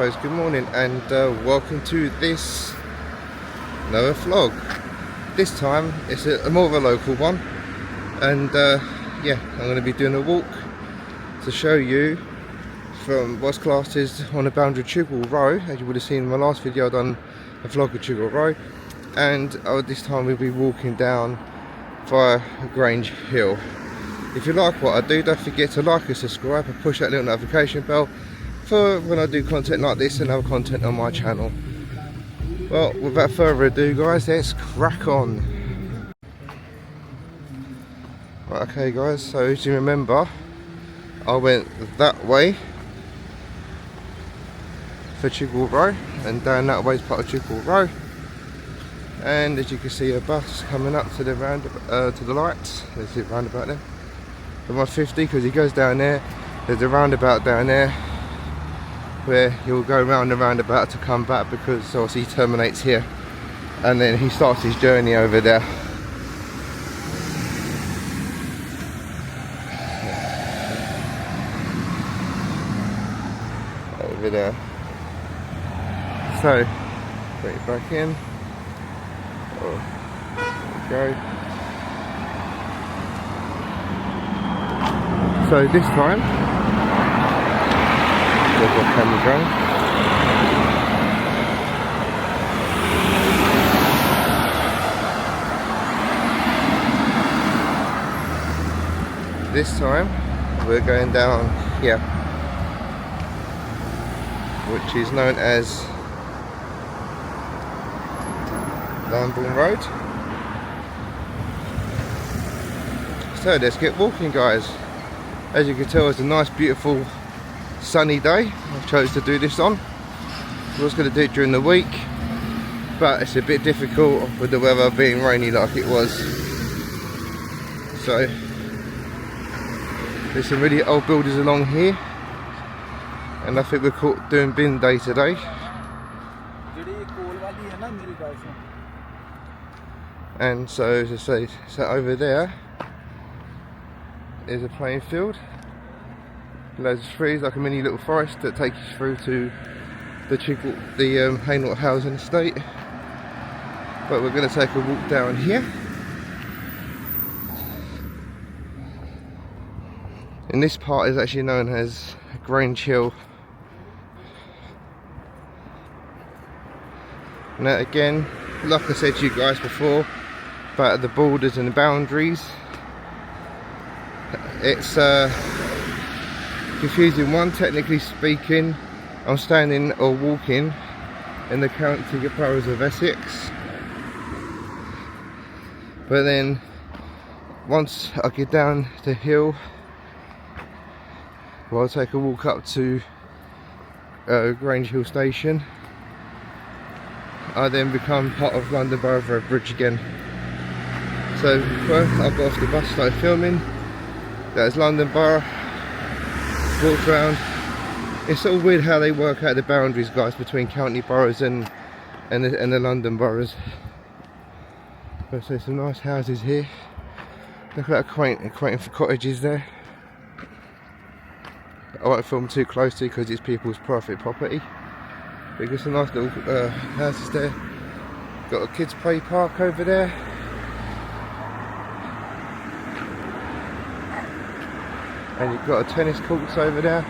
suppose good morning, and welcome to this another vlog. This time it's a more of a local one, and yeah, I'm going to be doing a walk to show you from what's classed as on the boundary of Chigwell Row. As you would have seen in my last video, I've done a vlog of Chigwell Row, and this time we'll be walking down via Grange Hill. If you like what I do, don't forget to like and subscribe and push that little notification bell for when I do content like this and other content on my channel. Well, without further ado guys, let's crack on. Right, okay guys, so as you remember, I went that way for Chigwell Row, and down that way is part of Chigwell Row. And as you can see, a bus coming up to the to the lights. There's the roundabout there. The 150, because he goes down there. There's a roundabout down there where he'll go round the roundabout to come back, because obviously he terminates here and then he starts his journey over there. Over there. So, bring it back in. Oh, there we go. So this time, there's our camera going. This time, we're going down here, which is known as London Road. So let's get walking guys. As you can tell, it's a nice beautiful sunny day I chose to do this on. I was going to do it during the week, but it's a bit difficult with the weather being rainy like it was. So there's some really old buildings along here, and I think we're doing bin day today. And so as I say, so over there is a playing field, loads of trees, like a mini little forest that takes you through to the Hainault housing estate. But we're going to take a walk down here, and this part is actually known as Grange Hill. Now again, like I said to you guys before about the borders and the boundaries, it's confusing. One, technically speaking, I'm standing or walking in the county boroughs of Essex, but then once I get down the hill, well, I'll take a walk up to Grange Hill station. I then become part of London Borough Bridge again. So I got off the bus, started filming. That's London Borough. Walked around. It's sort of weird how they work out the boundaries, guys, between county boroughs and the London boroughs. But there's some nice houses here. Look at that quaint cottages there. I won't film too closely because it's people's private property. But there's some nice little houses there. Got a kids play park over there. And you've got a tennis courts over there,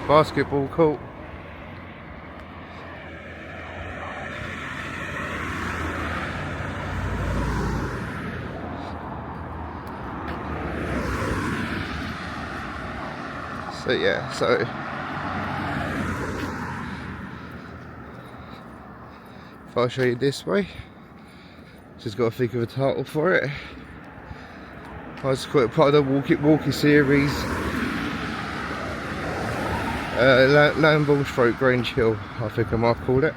basketball court. So yeah, so if I show you this way, just got to think of a title for it. I just call it part of the walkie series. Lamble Stroke Grange Hill, I think I might call it.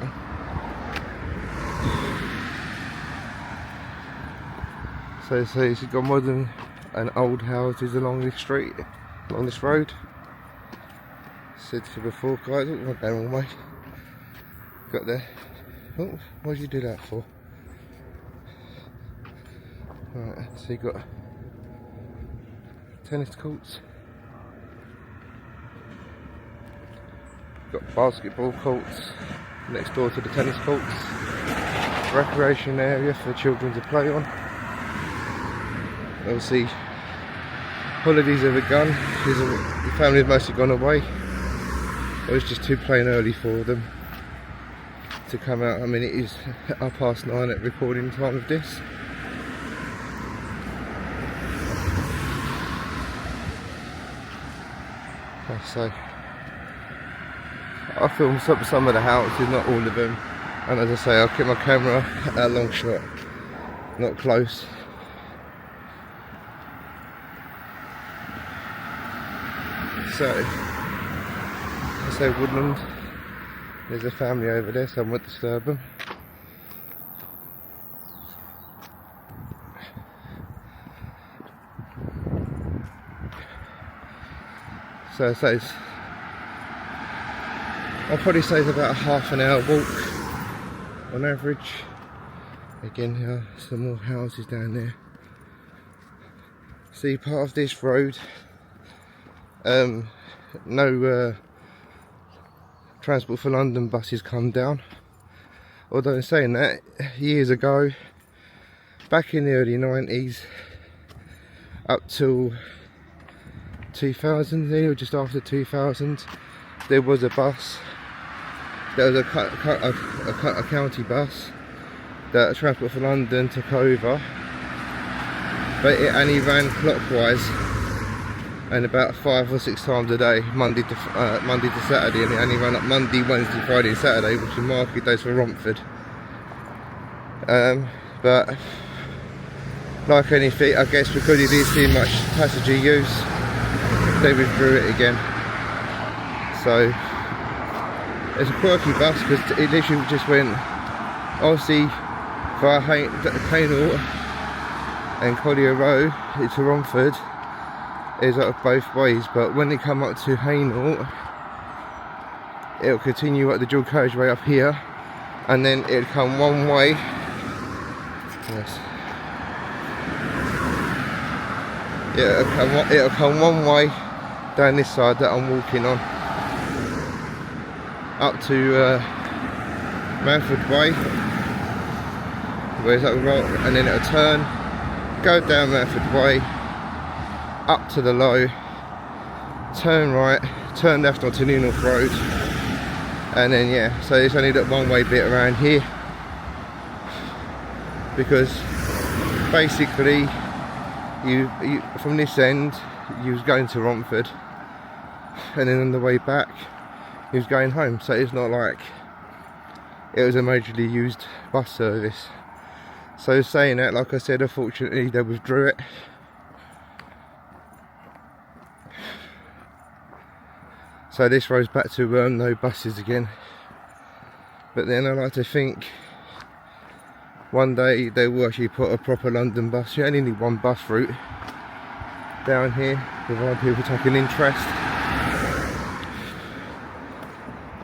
So it's got modern and old houses along this street, along this road. Said to before, guys, I'm not going all the way. Got there. Oh, what did you do that for? Right, so you got tennis courts, Got basketball courts next door to the tennis courts. Recreation area for children to play on. Obviously, holidays have begun. The family's mostly gone away. It was just too plain early for them to come out. I mean, it is 9:30 at recording time of this. So I filmed some of the houses, not all of them, and as I say, I'll keep my camera at a long shot, not close. So I say woodland, there's a family over there, so I won't disturb them. So I'll probably say it's about a half an hour walk on average. Again, some more houses down there. See, part of this road, no Transport for London buses come down. Although in saying that, years ago, back in the early 90s, up till 2000, or just after 2000, there was a bus. There was a county bus that Transport for London took over, but it only ran clockwise and about 5 or 6 times a day, Monday to Saturday, and it only ran up Monday, Wednesday, Friday and Saturday, which are market days for Romford. But like anything, I guess because it didn't see much passenger use, they withdrew it again. So it's a quirky bus because it literally just went, obviously via Hainault and Collier Row into Romford is up both ways, but when they come up to Hainault, it'll continue up the dual carriageway up here, and then it'll come one way. Yes. It'll come one way down this side that I'm walking on, up to Manford Way, where's that road, and then it'll turn, go down Manford Way, up to the low, turn right, turn left onto New North Road, and then yeah, so it's only that one way bit around here, because basically you from this end you was going to Romford, and then on the way back he was going home, so it's not like it was a majorly used bus service. So saying that, like I said, unfortunately they withdrew it. So this road's back to no buses again. But then I like to think one day they will actually put a proper London bus. You only need one bus route down here, provide people take an interest.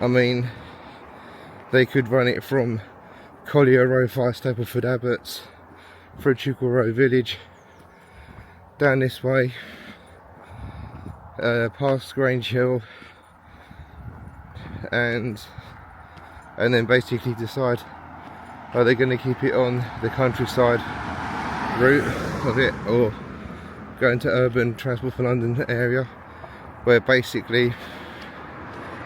I mean, they could run it from Collier Row via Stapleford Abbots, through Chigwell Row Village, down this way, past Grange Hill, and then basically decide, are they going to keep it on the countryside route of it, or go into urban Transport for London area, where basically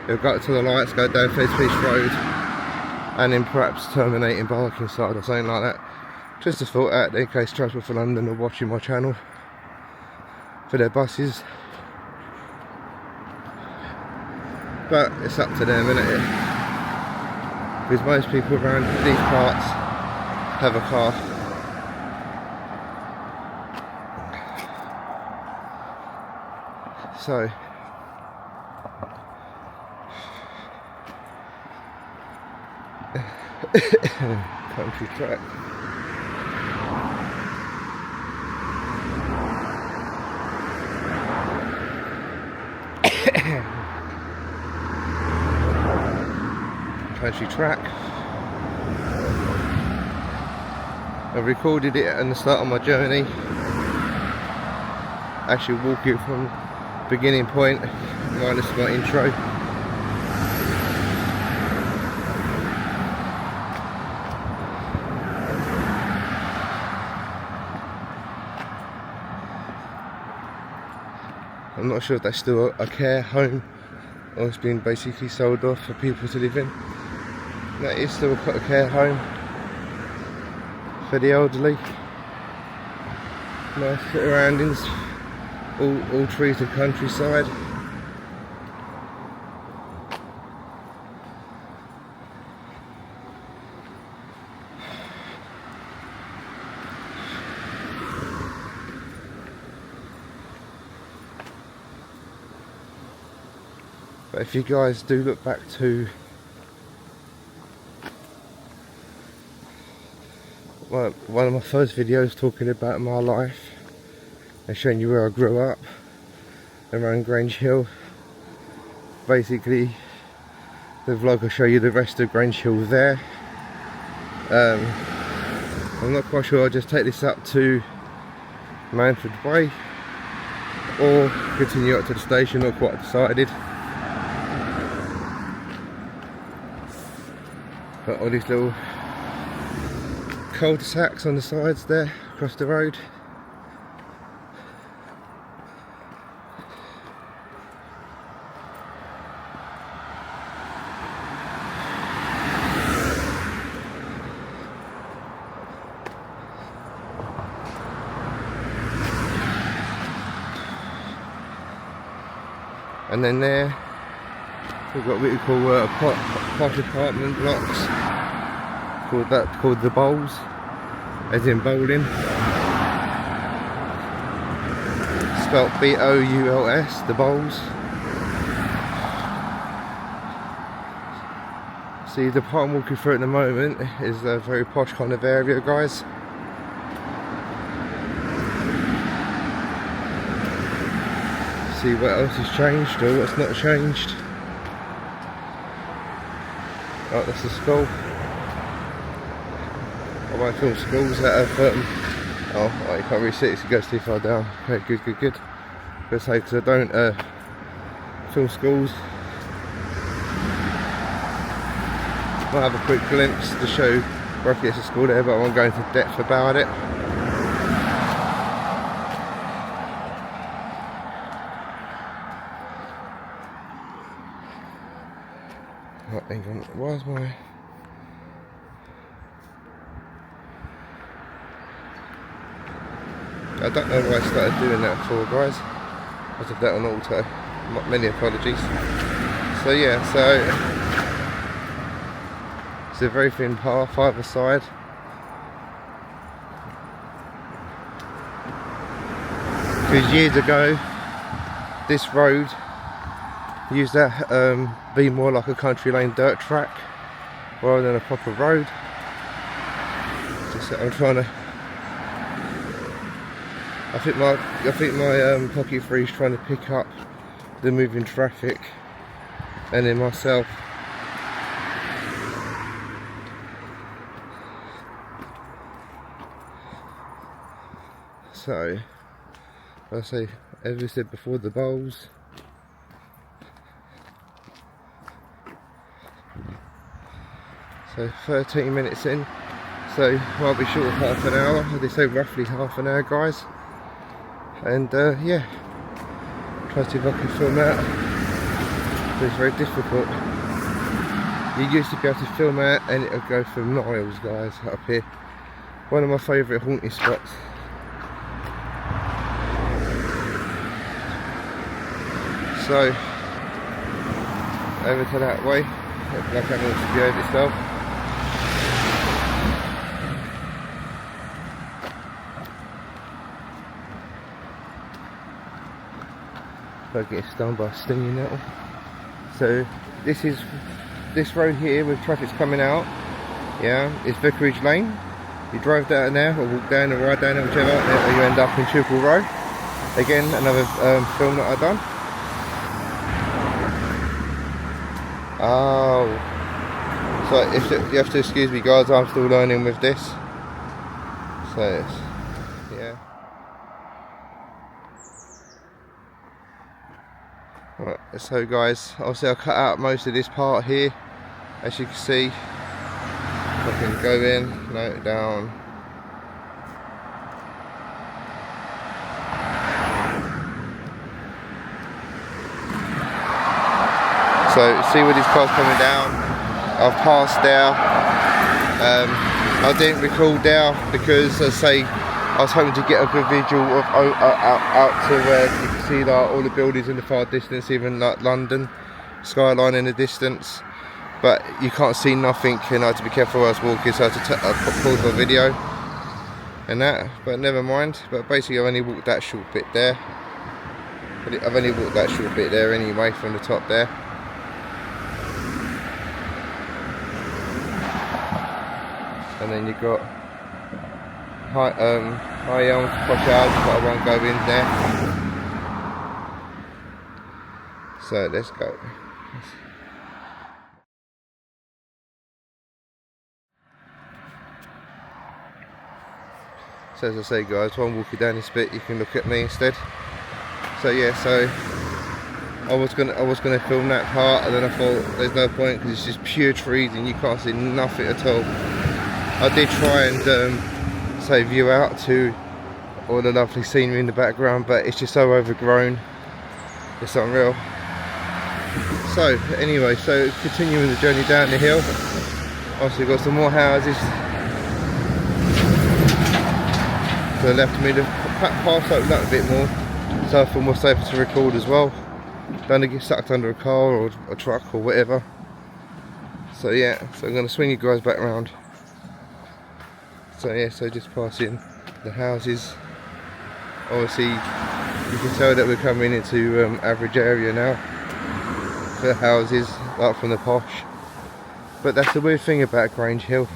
they'll go to the lights, go down Fleetpeace Road, and then perhaps terminate in Barkingside or something like that. Just a thought out there in case Transport for London are watching my channel for their buses. But it's up to them, isn't it? Because most people around these parts have a car. So country track. Country track. I recorded it at the start of my journey, actually walking from beginning point minus my intro. not sure if that's still a care home or it's been basically sold off for people to live in. That is still a care home for the elderly. Nice surroundings, all trees and countryside. But if you guys do look back to one of my first videos talking about my life and showing you where I grew up around Grange Hill, basically the vlog will show you the rest of Grange Hill there. I'm not quite sure, I'll just take this up to Manford Way or continue up to the station, not quite decided. Got all these little cul-de-sacs on the sides there across the road. And then there we've got what we call posh apartment blocks, called the Bowls, as in bowling, spelt B-O-U-L-S, the Bowls. See, the part I'm walking through at the moment is a very posh kind of area, guys. See what else has changed or what's not changed. Oh, that's the school. I won't film schools that have oh, you can't really see it, so it goes too far down. Okay, good. Let's say, because I don't film schools. I'll have a quick glimpse to show roughly it's a school there, but I won't go into depth about it. Right, hang on, where's my... I don't know why I started doing that for, guys. I did that on auto. Many apologies. So yeah, it's a very thin path either side. Because years ago, this road used to be more like a country lane dirt track rather than a proper road. Just I'm trying to. I think my pocket three is trying to pick up the moving traffic, and then myself. So, I say, as we said before, the Bowls. So 13 minutes in, so might be short of half an hour. They say roughly half an hour, guys. And yeah, try to see if I can film out. But it's very difficult. You used to be able to film out and it'll go for miles, guys, up here. One of my favourite haunted spots. So, over to that way. Like that wants to be over itself. Don't get stung by a stinging nettle. So this road here with traffic's coming out. Yeah, it's Vicarage Lane. You drive down there or walk down or ride down there, whichever, and you end up in Chigwell Road. Again, another film that I've done. Oh, so you have to excuse me, guys, I'm still learning with this. So yeah. Right, so guys, obviously I'll cut out most of this part here, as you can see. I can go in, note it down. So see where these cars coming down. I've passed there. I didn't record there because, as I say, I was hoping to get a good visual of out to where you can see like all the buildings in the far distance, even like London skyline in the distance. But you can't see nothing, and I had to be careful where I was walking, so I had to pause my video and that. But never mind. But basically, I've only walked that short bit there. I've only walked that short bit there anyway from the top there. And then you've got high elms, posh houses, but I won't go in there. So let's go. So as I say guys, while I'm walking down this bit you can look at me instead. So yeah, so I was gonna film that part, and then I thought there's no point because it's just pure trees and you can't see nothing at all. I did try and say view out to all the lovely scenery in the background, but it's just so overgrown, it's unreal. So anyway, so continuing the journey down the hill, obviously got some more houses to the left of me. The path opened up a bit more, so I feel more safer to record as well. Don't get sucked under a car or a truck or whatever. So yeah, so I'm going to swing you guys back around. So yeah, so just passing the houses. Obviously you can tell that we're coming into average area now for the houses, like from the posh. But that's the weird thing about Grange Hill,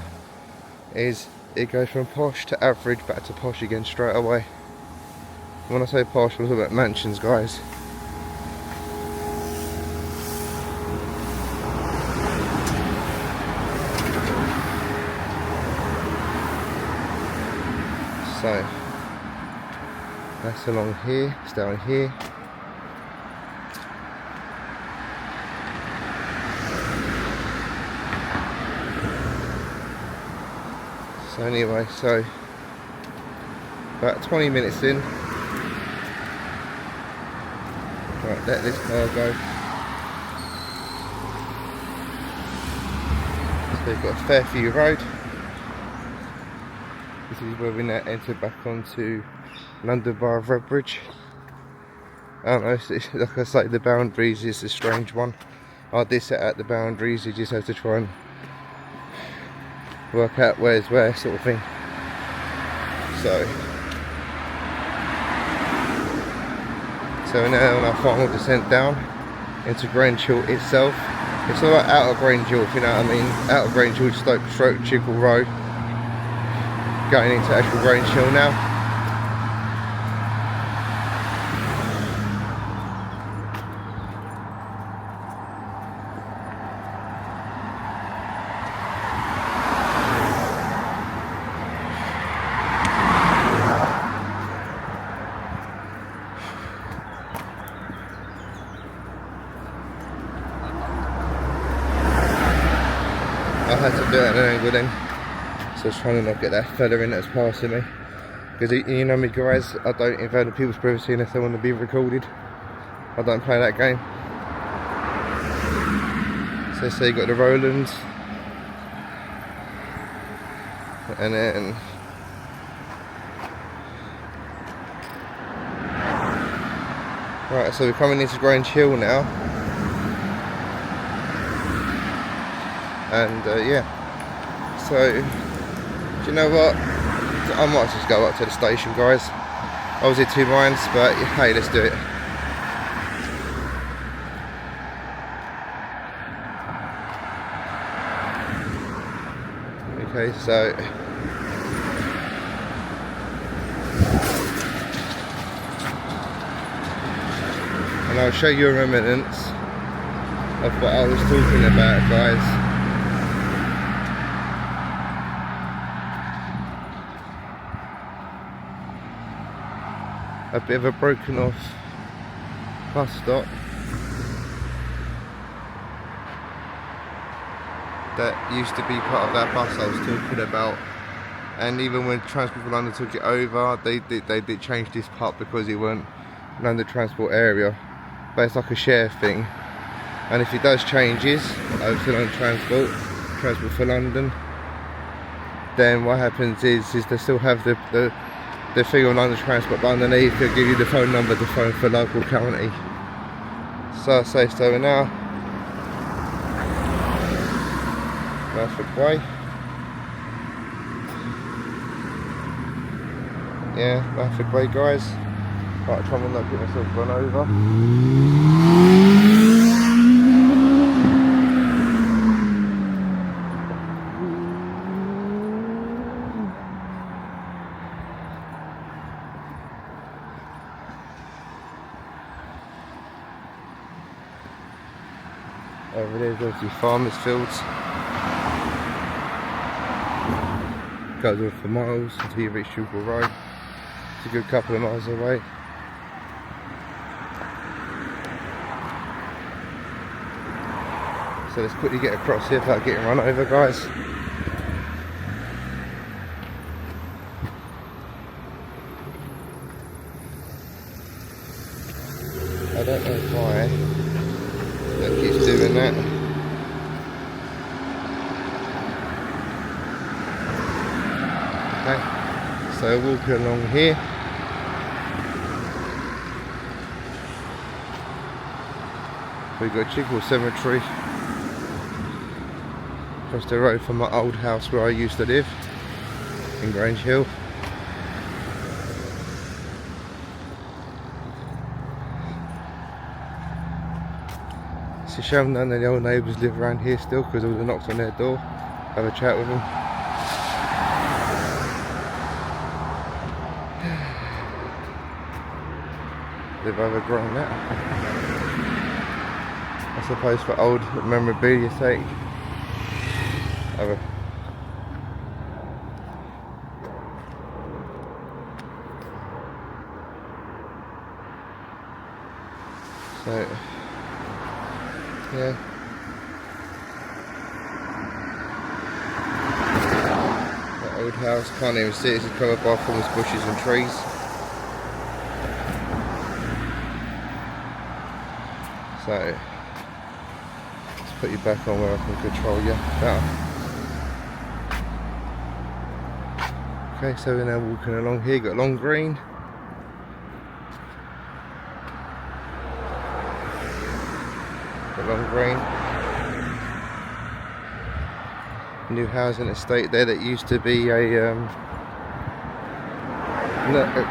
is it goes from posh to average back to posh again straight away. When I say posh, I'm talking about mansions, guys. So that's along here, it's down here. So anyway, so about 20 minutes in. Right, let this car go. So we've got Fairview Road. This is where we now enter back onto London Borough of Redbridge. I don't know, it's, like I say, the boundaries is a strange one. I did set out the boundaries, you just have to try and work out where's where, sort of thing. So we're now on our final descent down into Grange Hill itself. It's all right out of Grange Hill, if you know what I mean. Out of Grange Hill, stroke Chigwell Road. Going into actual Grange Hill now. I had to do it at an angle then, so I was trying to not get that fella in that's passing me, because you know me guys, I don't invade people's privacy unless they want to be recorded. I don't play that game. So say you got the Rolands, and then right, so we're coming into Grange Hill now. And yeah, so do you know what, I might just go up to the station guys. I was in two minds, but hey, let's do it. Okay, so and I'll show you a remnants of what I was talking about guys. A bit of a broken off bus stop that used to be part of that bus I was talking about, and even when Transport for London took it over, they did change this part because it weren't London Transport area, but it's like a share thing. and if he does changes over on transport for London, then what happens is they still have the thing on London Transport, but underneath they'll give you the phone number to phone for local county. So I say so now. Perfect way. Yeah, perfect way, guys. Right, try and not get myself run over. Over there's obviously farmers' fields. Goes on for miles until you reach Chigwell Road. It's a good couple of miles away. So let's quickly get across here without getting run over, guys. I don't know why that keeps doing that. Okay, so walking along here. We've got Chigwell Cemetery across the road from my old house where I used to live in Grange Hill. It's a shame none of the old neighbours live around here still, because I would have knocked on their door, have a chat with them. They've overgrown that. I suppose for old memorabilia sake. So, yeah. The old house, can't even see it, it's covered by fallen bushes and trees. So, let's put you back on where I can control you better. Okay, so we're now walking along here, got Long Green. Long Green. New housing estate there that used to be a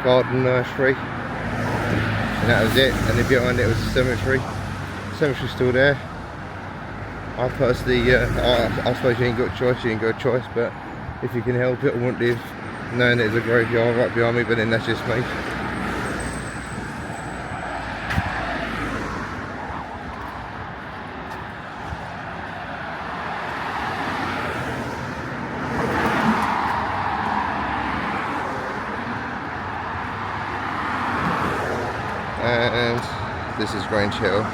garden nursery. And that was it, and then behind it was a cemetery. The cemetery's still there. I personally, I suppose you ain't got a choice, but if you can help it, I wouldn't live knowing there's a graveyard right behind me, but then that's just me. And this is Grange Hill.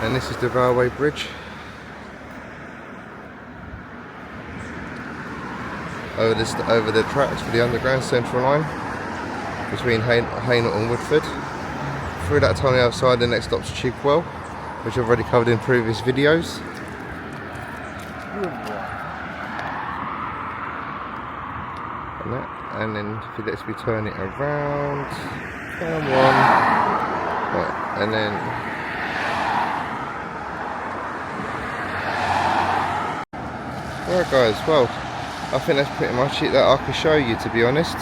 And this is the railway bridge. Over the tracks for the underground central line between Hainault and Woodford. Through that tunnel outside, the next stop's Chigwell, which I've already covered in previous videos. And then if it lets me turn it around, come on, right, and then right, guys, well, I think that's pretty much it that I can show you, to be honest.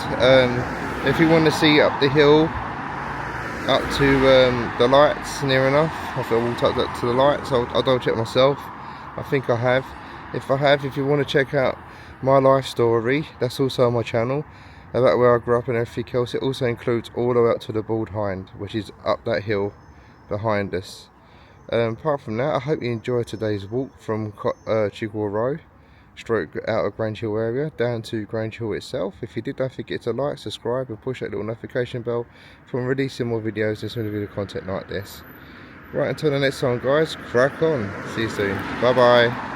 If you want to see up the hill up to the lights near enough, I've walked up to the lights. I'll double check myself. I think I have. If you want to check out my life story, that's also on my channel, about where I grew up and everything else. It also includes all the way up to the Bald Hind, which is up that hill behind us. Apart from that, I hope you enjoyed today's walk from Chigwell Road, stroke out of Grange Hill area, down to Grange Hill itself. If you did, don't forget to like, subscribe and push that little notification bell from releasing more videos and some video content like this. Right, until the next time, guys, crack on. See you soon. Bye bye.